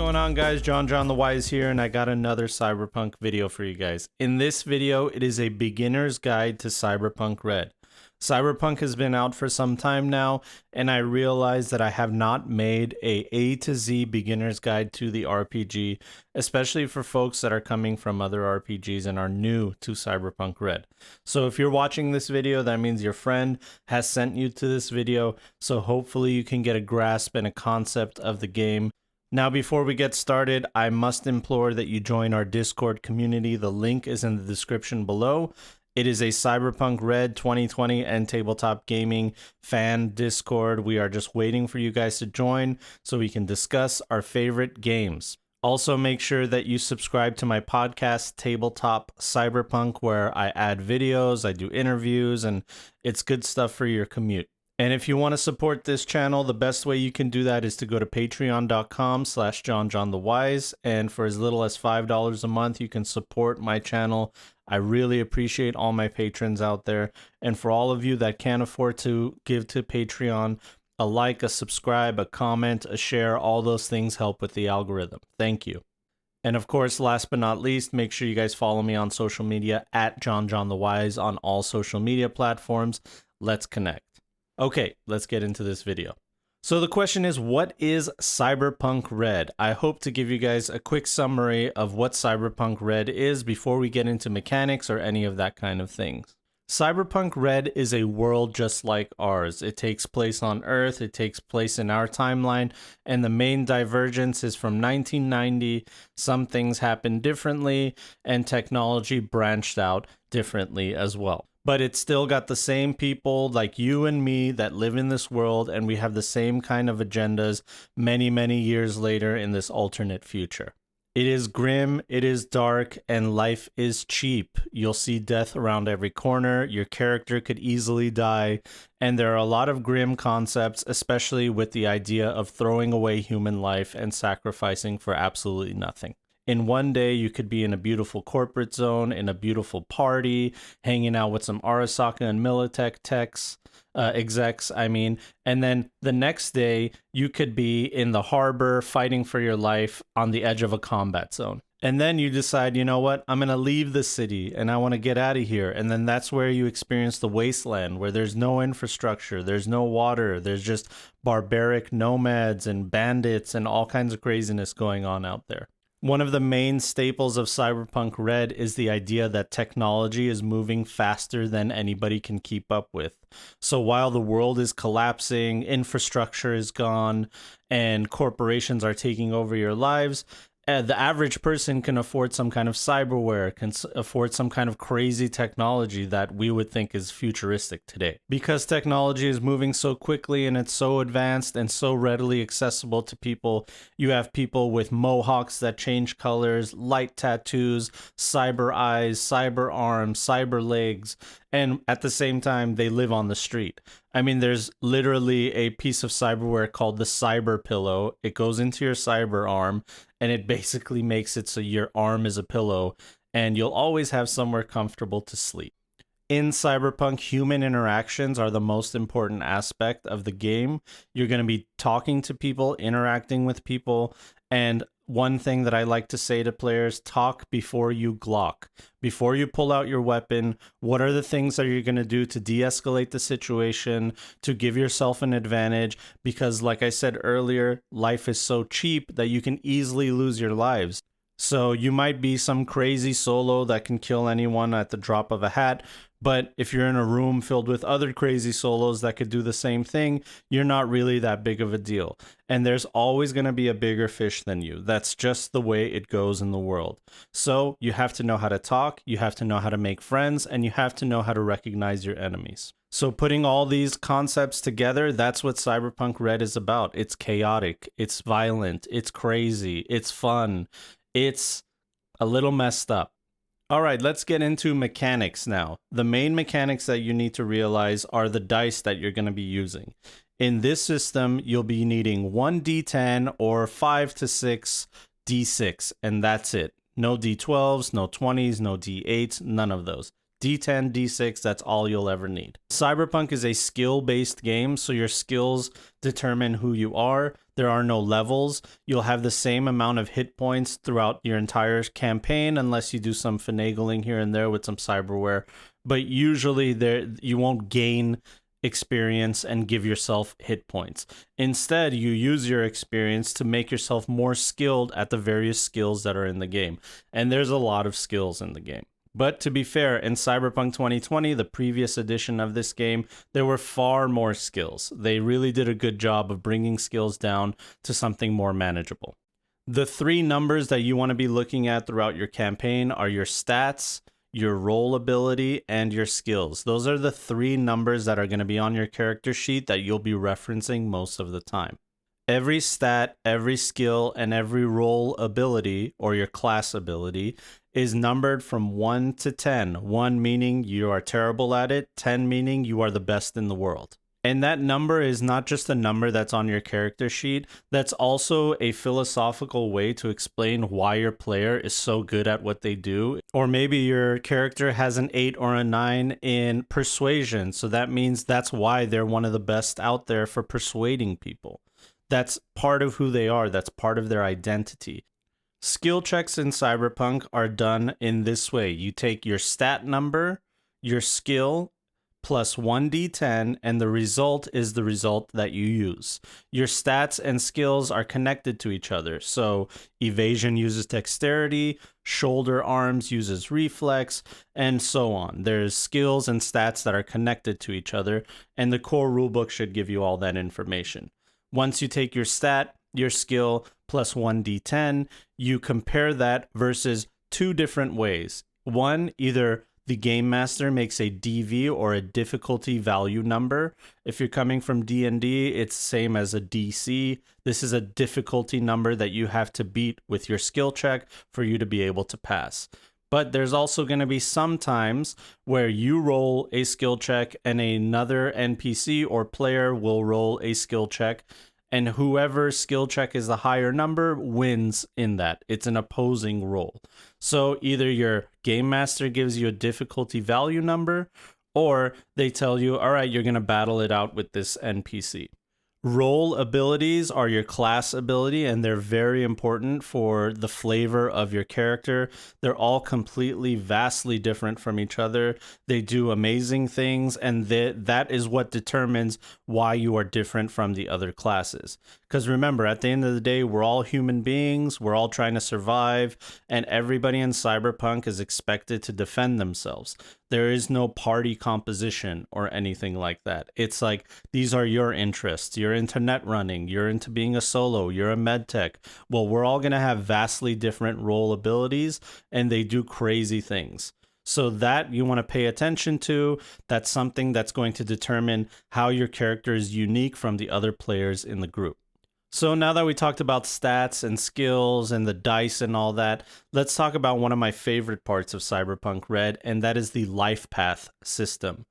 going on, guys? JonJonTheWise here, and I got another Cyberpunk video for you guys. In this video, it is a beginner's guide to Cyberpunk Red. Cyberpunk has been out for some time now, and I realized that I have not made A to Z beginner's guide to the RPG, especially for folks that are coming from other RPGs and are new to Cyberpunk Red. So if you're watching this video, that means your friend has sent you to this video, so hopefully you can get a grasp and a concept of the game. Now, before we get started, I must implore that you join our Discord community. The link is in the description below. It is a Cyberpunk Red 2020 and tabletop gaming fan Discord. We are just waiting for you guys to join so we can discuss our favorite games. Also, make sure that you subscribe to my podcast, Tabletop Cyberpunk, where I add videos, I do interviews, and it's good stuff for your commute. And if you want to support this channel, the best way you can do that is to go to patreon.com/JonJonTheWise. And for as little as $5 a month, you can support my channel. I really appreciate all my patrons out there. And for all of you that can't afford to give to Patreon, a like, a subscribe, a comment, a share, all those things help with the algorithm. Thank you. And of course, last but not least, make sure you guys follow me on social media at JonJonTheWise on all social media platforms. Let's connect. Okay, let's get into this video. So the question is, what is Cyberpunk Red? I hope to give you guys a quick summary of what Cyberpunk Red is before we get into mechanics or any of that kind of things. Cyberpunk Red is a world just like ours. It takes place on Earth, it takes place in our timeline, and the main divergence is from 1990. Some things happened differently, and technology branched out differently as well. But it's still got the same people like you and me that live in this world, and we have the same kind of agendas many, many years later in this alternate future. It is grim, it is dark, and life is cheap. You'll see death around every corner, your character could easily die, and there are a lot of grim concepts, especially with the idea of throwing away human life and sacrificing for absolutely nothing. In one day, you could be in a beautiful corporate zone, in a beautiful party, hanging out with some Arasaka and Militech execs, and then the next day, you could be in the harbor fighting for your life on the edge of a combat zone. And then you decide, you know what, I'm going to leave the city and I want to get out of here. And then that's where you experience the wasteland, where there's no infrastructure, there's no water, there's just barbaric nomads and bandits and all kinds of craziness going on out there. One of the main staples of Cyberpunk Red is the idea that technology is moving faster than anybody can keep up with. So while the world is collapsing, infrastructure is gone, and corporations are taking over your lives, the average person can afford some kind of cyberware, can afford some kind of crazy technology that we would think is futuristic today. Because technology is moving so quickly and it's so advanced and so readily accessible to people, you have people with mohawks that change colors, light tattoos, cyber eyes, cyber arms, cyber legs, and at the same time, they live on the street. There's literally a piece of cyberware called the cyber pillow. It goes into your cyber arm, and it basically makes it so your arm is a pillow, and you'll always have somewhere comfortable to sleep. In Cyberpunk, human interactions are the most important aspect of the game. You're going to be talking to people, interacting with people, and one thing that I like to say to players, talk before you Glock. Before you pull out your weapon, what are the things that you're going to do to de-escalate the situation, to give yourself an advantage? Because like I said earlier, life is so cheap that you can easily lose your lives. So you might be some crazy solo that can kill anyone at the drop of a hat, but if you're in a room filled with other crazy solos that could do the same thing, you're not really that big of a deal. And there's always going to be a bigger fish than you. That's just the way it goes in the world. So you have to know how to talk, you have to know how to make friends, and you have to know how to recognize your enemies. So putting all these concepts together, that's what Cyberpunk Red is about. It's chaotic, it's violent, it's crazy, it's fun, it's a little messed up. All right, let's get into mechanics now. The main mechanics that you need to realize are the dice that you're going to be using. In this system, you'll be needing 1 D10 or 5 to 6 D6, and that's it. No D12s, no 20s, no D8s, none of those. D10, D6, that's all you'll ever need. Cyberpunk is a skill-based game, so your skills determine who you are. There are no levels. You'll have the same amount of hit points throughout your entire campaign, unless you do some finagling here and there with some cyberware. But usually you won't gain experience and give yourself hit points. Instead, you use your experience to make yourself more skilled at the various skills that are in the game. And there's a lot of skills in the game. But to be fair, in Cyberpunk 2020, the previous edition of this game, there were far more skills. They really did a good job of bringing skills down to something more manageable. The 3 numbers that you want to be looking at throughout your campaign are your stats, your role ability, and your skills. Those are the 3 numbers that are going to be on your character sheet that you'll be referencing most of the time. Every stat, every skill, and every role ability, or your class ability, is numbered from 1 to 10. 1 meaning you are terrible at it, 10 meaning you are the best in the world. And that number is not just a number that's on your character sheet, that's also a philosophical way to explain why your player is so good at what they do. Or maybe your character has an 8 or a 9 in persuasion, so that means that's why they're one of the best out there for persuading people. That's part of who they are, that's part of their identity. Skill checks in Cyberpunk are done in this way. You take your stat number, your skill, plus 1d10, and the result is the result that you use. Your stats and skills are connected to each other. So evasion uses dexterity, shoulder arms uses reflex, and so on. There's skills and stats that are connected to each other, and the core rulebook should give you all that information. Once you take your stat, your skill, plus 1d10, you compare that versus 2 different ways. One, either the game master makes a DV or a difficulty value number. If you're coming from D&D, it's same as a DC. This is a difficulty number that you have to beat with your skill check for you to be able to pass. But there's also going to be some times where you roll a skill check and another NPC or player will roll a skill check, and whoever skill check is the higher number wins in that. It's an opposing roll. So either your game master gives you a difficulty value number, or they tell you, all right, you're going to battle it out with this NPC. Role abilities are your class ability, and they're very important for the flavor of your character. They're all completely, vastly different from each other. They do amazing things, and that is what determines why you are different from the other classes. Because remember, at the end of the day, we're all human beings, we're all trying to survive, and everybody in Cyberpunk is expected to defend themselves. There is no party composition or anything like that. It's like, these are your interests. You're into net running. You're into being a solo. You're a med tech. Well, we're all going to have vastly different role abilities, and they do crazy things. So that you want to pay attention to. That's something that's going to determine how your character is unique from the other players in the group. So now that we talked about stats and skills and the dice and all that, let's talk about one of my favorite parts of Cyberpunk Red, and that is the life path system.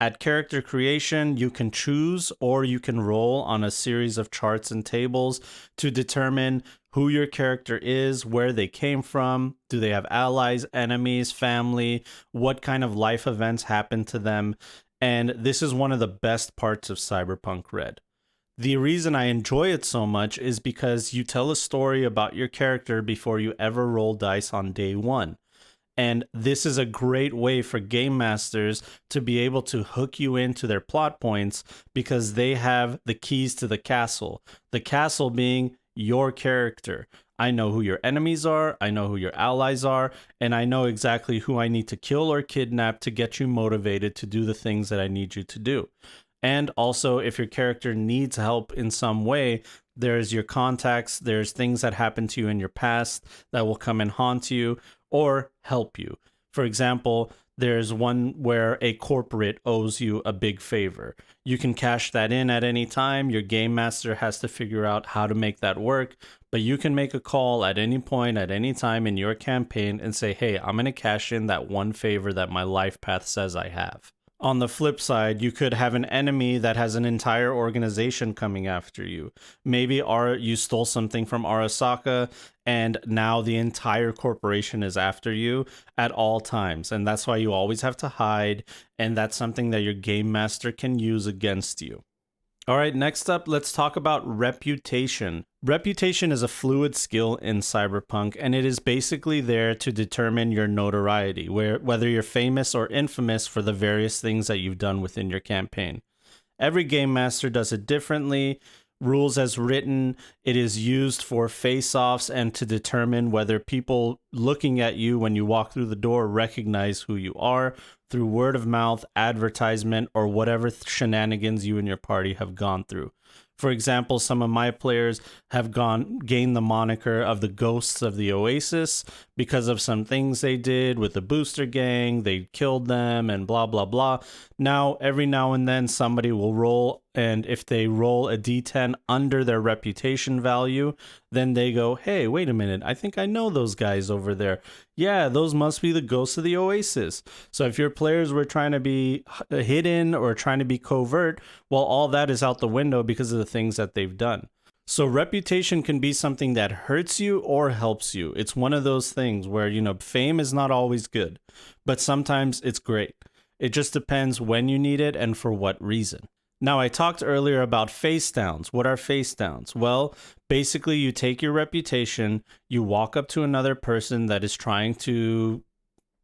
At character creation, you can choose or you can roll on a series of charts and tables to determine who your character is, where they came from, do they have allies, enemies, family, what kind of life events happened to them, and this is one of the best parts of Cyberpunk Red. The reason I enjoy it so much is because you tell a story about your character before you ever roll dice on day 1. And this is a great way for game masters to be able to hook you into their plot points because they have the keys to the castle. The castle being your character. I know who your enemies are, I know who your allies are, and I know exactly who I need to kill or kidnap to get you motivated to do the things that I need you to do. And also, if your character needs help in some way, there's your contacts, there's things that happened to you in your past that will come and haunt you or help you. For example, there's one where a corporate owes you a big favor. You can cash that in at any time. Your game master has to figure out how to make that work, but you can make a call at any point, at any time in your campaign and say, hey, I'm going to cash in that one favor that my life path says I have. On the flip side, you could have an enemy that has an entire organization coming after you. Maybe you stole something from Arasaka, and now the entire corporation is after you at all times. And that's why you always have to hide, and that's something that your game master can use against you. All right, next up, let's talk about reputation. Reputation is a fluid skill in Cyberpunk, and it is basically there to determine your notoriety, whether you're famous or infamous for the various things that you've done within your campaign. Every game master does it differently. Rules as written, it is used for face-offs and to determine whether people looking at you when you walk through the door recognize who you are through word of mouth, advertisement, or whatever shenanigans you and your party have gone through. For example, some of my players have gained the moniker of the Ghosts of the Oasis because of some things they did with the Booster Gang. They killed them and blah, blah, blah. Now, every now and then, somebody will roll, and if they roll a d10 under their reputation value, then they go, hey, wait a minute, I think I know those guys over there. Yeah, those must be the Ghosts of the Oasis. So if your players were trying to be hidden or trying to be covert, well, all that is out the window because of the things that they've done. So reputation can be something that hurts you or helps you. It's one of those things where, fame is not always good, but sometimes it's great. It just depends when you need it and for what reason. Now, I talked earlier about face downs. What are face downs? Well, basically you take your reputation, you walk up to another person that is trying to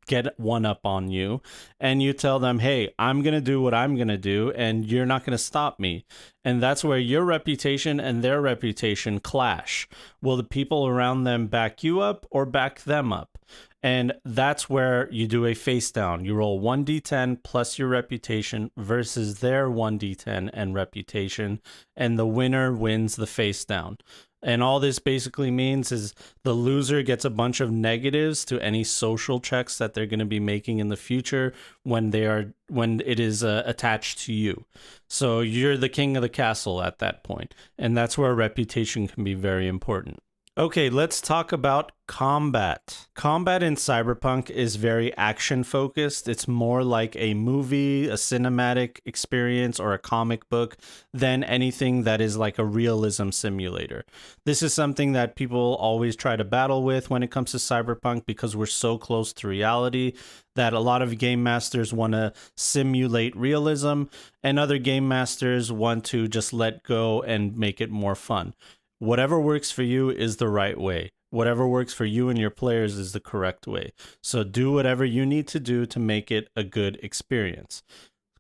get one up on you, and you tell them, hey, I'm going to do what I'm going to do, and you're not going to stop me. And that's where your reputation and their reputation clash. Will the people around them back you up or back them up? And that's where you do a face down. You roll 1d10 plus your reputation versus their 1d10 and reputation, and the winner wins the face down. And all this basically means is the loser gets a bunch of negatives to any social checks that they're going to be making in the future when it is attached to you. So you're the king of the castle at that point, and that's where reputation can be very important. Okay, let's talk about combat. Combat in Cyberpunk is very action-focused. It's more like a movie, a cinematic experience, or a comic book than anything that is like a realism simulator. This is something that people always try to battle with when it comes to Cyberpunk because we're so close to reality that a lot of game masters want to simulate realism, and other game masters want to just let go and make it more fun. Whatever works for you is the right way. Whatever works for you and your players is the correct way. So do whatever you need to do to make it a good experience.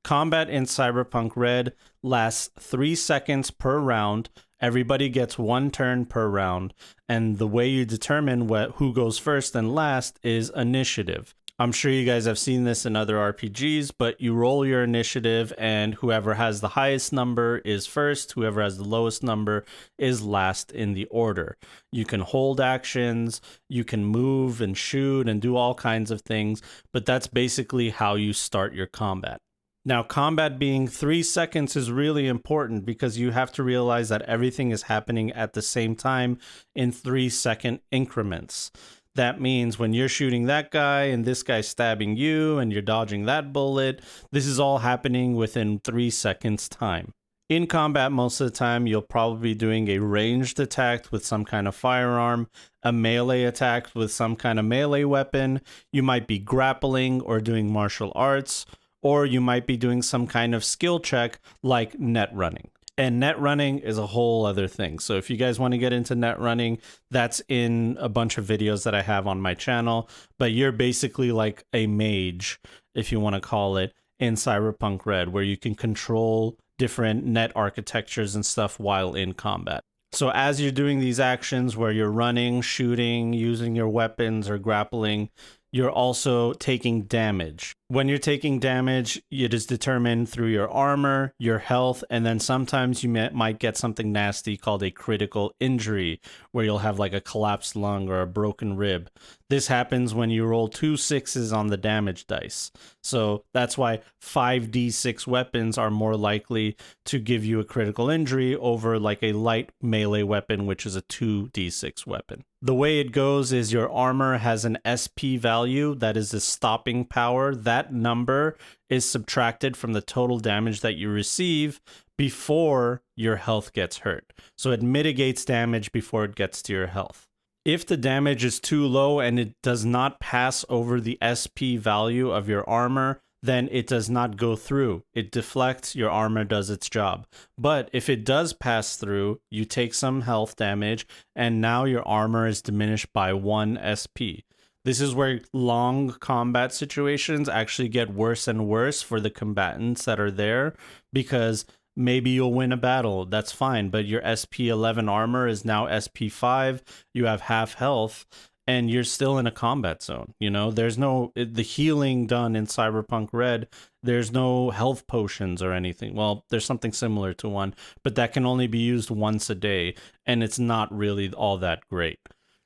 Combat in Cyberpunk Red lasts 3 seconds per round. Everybody gets 1 turn per round. And the way you determine who goes first and last is initiative. I'm sure you guys have seen this in other RPGs, but you roll your initiative and whoever has the highest number is first, whoever has the lowest number is last in the order. You can hold actions, you can move and shoot and do all kinds of things, but that's basically how you start your combat. Now, combat being 3 seconds is really important because you have to realize that everything is happening at the same time in 3-second increments. That means when you're shooting that guy and this guy's stabbing you and you're dodging that bullet, this is all happening within 3 seconds time. In combat, most of the time, you'll probably be doing a ranged attack with some kind of firearm, a melee attack with some kind of melee weapon. You might be grappling or doing martial arts, or you might be doing some kind of skill check like net running. And net running is a whole other thing. So if you guys want to get into net running, that's in a bunch of videos that I have on my channel. But you're basically like a mage, if you want to call it, in Cyberpunk Red, where you can control different net architectures and stuff while in combat. So as you're doing these actions where you're running, shooting, using your weapons, or grappling, you're also taking damage. When you're taking damage, it is determined through your armor, your health, and then sometimes you might get something nasty called a critical injury, where you'll have like a collapsed lung or a broken rib. This happens when you roll 2 6s on the damage dice. So that's why 5d6 weapons are more likely to give you a critical injury over like a light melee weapon, which is a 2d6 weapon. The way it goes is your armor has an SP value, that is the stopping power. That number is subtracted from the total damage that you receive before your health gets hurt. So it mitigates damage before it gets to your health. If the damage is too low and it does not pass over the SP value of your armor, then it does not go through. It deflects, your armor does its job. But if it does pass through, you take some health damage, and now your armor is diminished by 1 SP. This is where long combat situations actually get worse and worse for the combatants that are there, because maybe you'll win a battle, that's fine, but your SP 11 armor is now SP 5, you have half health, and you're still in a combat zone. You know, there's no the healing done in Cyberpunk Red. There's no health potions or anything. Well, there's something similar to one, but that can only be used once a day, and it's not really all that great.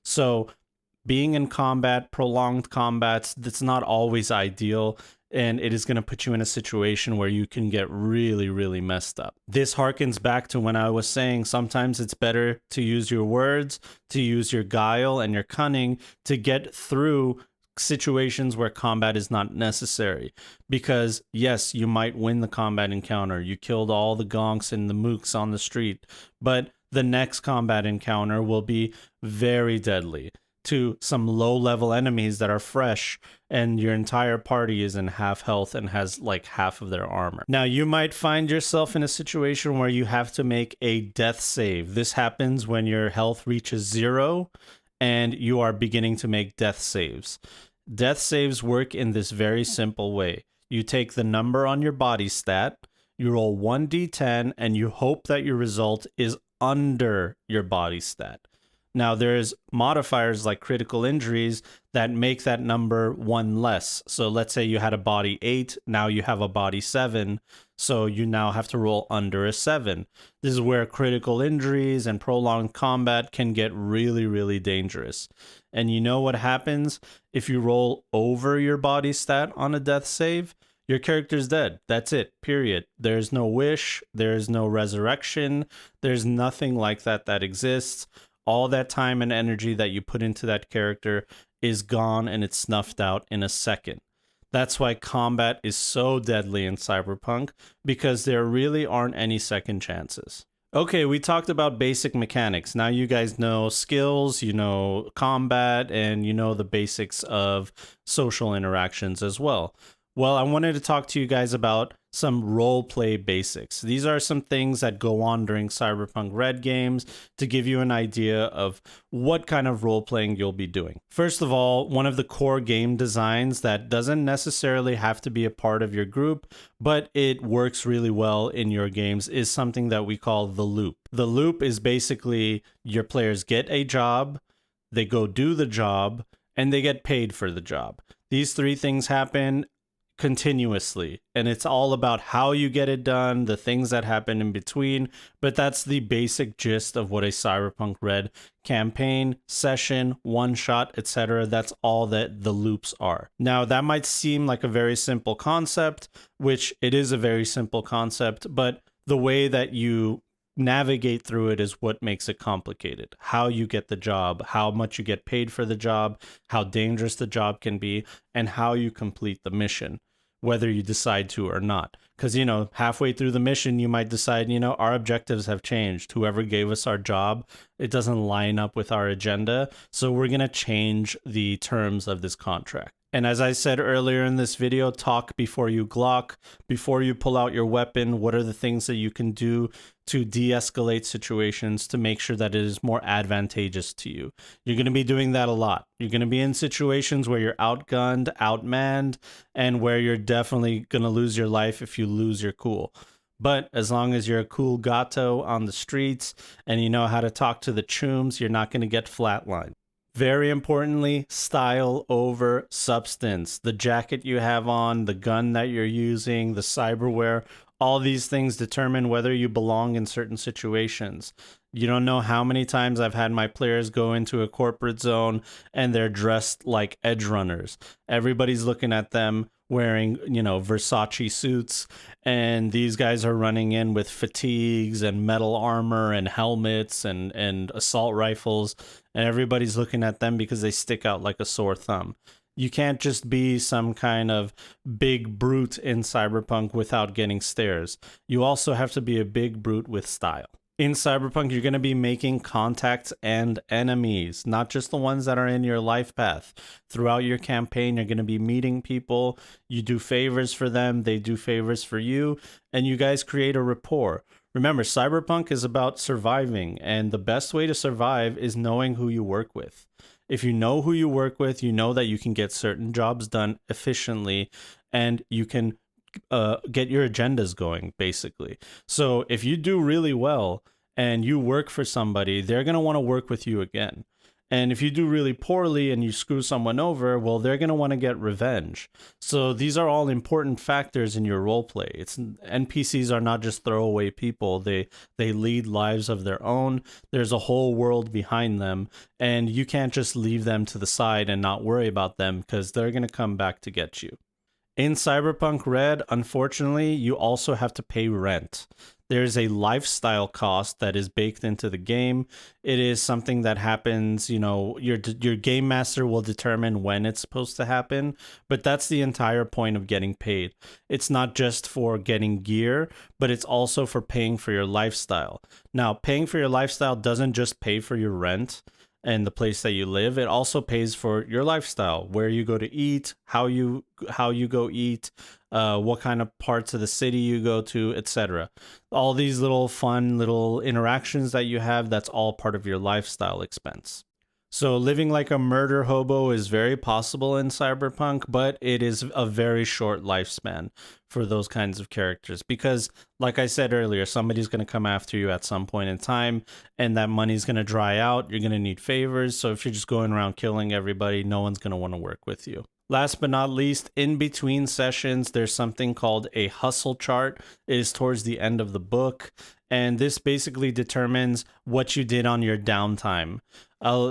So being in combat, prolonged combats, that's not always ideal, and it is going to put you in a situation where you can get really, really messed up. This harkens back to when I was saying sometimes it's better to use your words, to use your guile and your cunning to get through situations where combat is not necessary. Because yes, you might win the combat encounter. You killed all the gonks and the mooks on the street, but the next combat encounter will be very deadly to some low-level enemies that are fresh, and your entire party is in half health and has like half of their armor. Now, you might find yourself in a situation where you have to make a death save. This happens when your health reaches 0 and you are beginning to make death saves. Death saves work in this very simple way. You take the number on your body stat, you roll 1d10, and you hope that your result is under your body stat. Now, there's modifiers like critical injuries that make that number 1 less. So let's say you had a body 8, now you have a body 7, so you now have to roll under a 7. This is where critical injuries and prolonged combat can get really, really dangerous. And you know what happens if you roll over your body stat on a death save? Your character's dead. That's it, period. There's no wish, there's no resurrection, there's nothing like that that exists. All that time and energy that you put into that character is gone, and it's snuffed out in a second. That's why combat is so deadly in Cyberpunk, because there really aren't any second chances. Okay, we talked about basic mechanics. Now you guys know skills, you know combat, and you know the basics of social interactions as well. Well, I wanted to talk to you guys about some roleplay basics. These are some things that go on during Cyberpunk Red games to give you an idea of what kind of role-playing you'll be doing. First of all, one of the core game designs that doesn't necessarily have to be a part of your group, but it works really well in your games, is something that we call the loop. The loop is basically your players get a job, they go do the job, and they get paid for the job. These 3 things happen continuously, and it's all about how you get it done, the things that happen in between, but that's the basic gist of what a Cyberpunk Red campaign, session, one shot, etc. That's all that the loops are. Now, that might seem like a very simple concept, which it is a very simple concept, but the way that you navigate through it is what makes it complicated. How you get the job, how much you get paid for the job, how dangerous the job can be, and how you complete the mission, whether you decide to or not. Because, you know, halfway through the mission, you might decide, you know, our objectives have changed. Whoever gave us our job, it doesn't line up with our agenda, so we're going to change the terms of this contract. And as I said earlier in this video, talk before you Glock, before you pull out your weapon. What are the things that you can do to de-escalate situations to make sure that it is more advantageous to you? You're going to be doing that a lot. You're going to be in situations where you're outgunned, outmanned, and where you're definitely going to lose your life if you lose your cool. But as long as you're a cool gato on the streets and you know how to talk to the chooms, you're not going to get flatlined. Very importantly, style over substance. The jacket you have on, the gun that you're using, the cyberware, all these things determine whether you belong in certain situations. You don't know how many times I've had my players go into a corporate zone and they're dressed like edge runners. Everybody's looking at them. wearing, you know, Versace suits, and these guys are running in with fatigues and metal armor and helmets and assault rifles, and everybody's looking at them because they stick out like a sore thumb. You can't just be some kind of big brute in Cyberpunk without getting stares. You also have to be a big brute with style. In Cyberpunk, you're going to be making contacts and enemies, not just the ones that are in your life path. Throughout your campaign, you're going to be meeting people. You do favors for them, they do favors for you, and you guys create a rapport. Remember, Cyberpunk is about surviving, and the best way to survive is knowing who you work with. If you know who you work with, you know that you can get certain jobs done efficiently, and you can get your agendas going, basically. So if you do really well and you work for somebody, they're going to want to work with you again. And if you do really poorly and you screw someone over, well, they're going to want to get revenge. So these are all important factors in your role play. NPCs are not just throwaway people. They lead lives of their own. There's a whole world behind them, and you can't just leave them to the side and not worry about them, because they're going to come back to get you. In Cyberpunk Red, unfortunately, you also have to pay rent. There's a lifestyle cost that is baked into the game. It is something that happens, you know, your game master will determine when it's supposed to happen, but that's the entire point of getting paid. It's not just for getting gear, but it's also for paying for your lifestyle. Now, paying for your lifestyle doesn't just pay for your rent and the place that you live. It also pays for your lifestyle, where you go to eat, how you go eat, what kind of parts of the city you go to, etc. All these little fun little interactions that you have, that's all part of your lifestyle expense. So living like a murder hobo is very possible in Cyberpunk, but it is a very short lifespan for those kinds of characters, because like I said earlier, somebody's going to come after you at some point in time, and that money's going to dry out. You're going to need favors. So if you're just going around killing everybody, no one's going to want to work with you. Last but not least, in between sessions, there's something called a hustle chart. It is towards the end of the book, and this basically determines what you did on your downtime.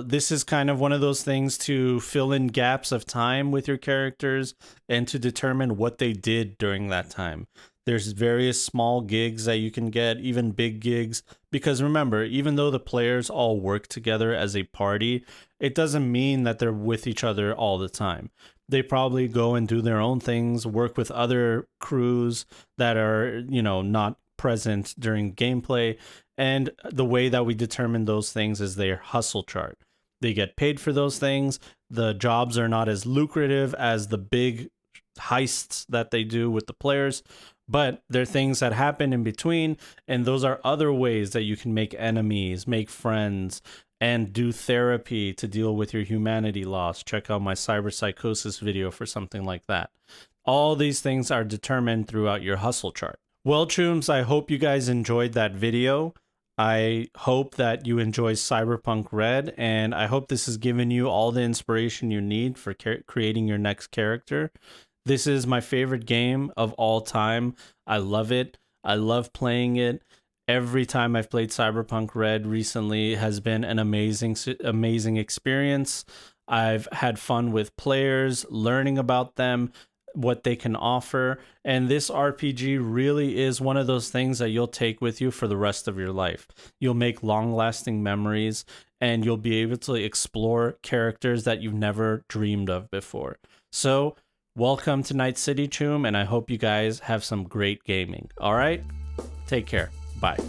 This is kind of one of those things to fill in gaps of time with your characters and to determine what they did during that time. There's various small gigs that you can get, even big gigs, because remember, even though the players all work together as a party, it doesn't mean that they're with each other all the time. They probably go and do their own things, work with other crews that are, you know, not present during gameplay. And the way that we determine those things is their hustle chart. They get paid for those things. The jobs are not as lucrative as the big heists that they do with the players, but there are things that happen in between, and those are other ways that you can make enemies, make friends, and do therapy to deal with your humanity loss. Check out my cyberpsychosis video for something like that. All these things are determined throughout your hustle chart. Well, Chooms, I hope you guys enjoyed that video. I hope that you enjoy Cyberpunk Red, and I hope this has given you all the inspiration you need for creating your next character. This is my favorite game of all time. I love it. I love playing it. Every time I've played Cyberpunk Red recently has been an amazing experience. I've had fun with players, learning about them, what they can offer, and this RPG really is one of those things that you'll take with you for the rest of your life. You'll make long-lasting memories, and you'll be able to explore characters that you've never dreamed of before. So, welcome to Night City, Choom, and I hope you guys have some great gaming. All right? Take care. Bye.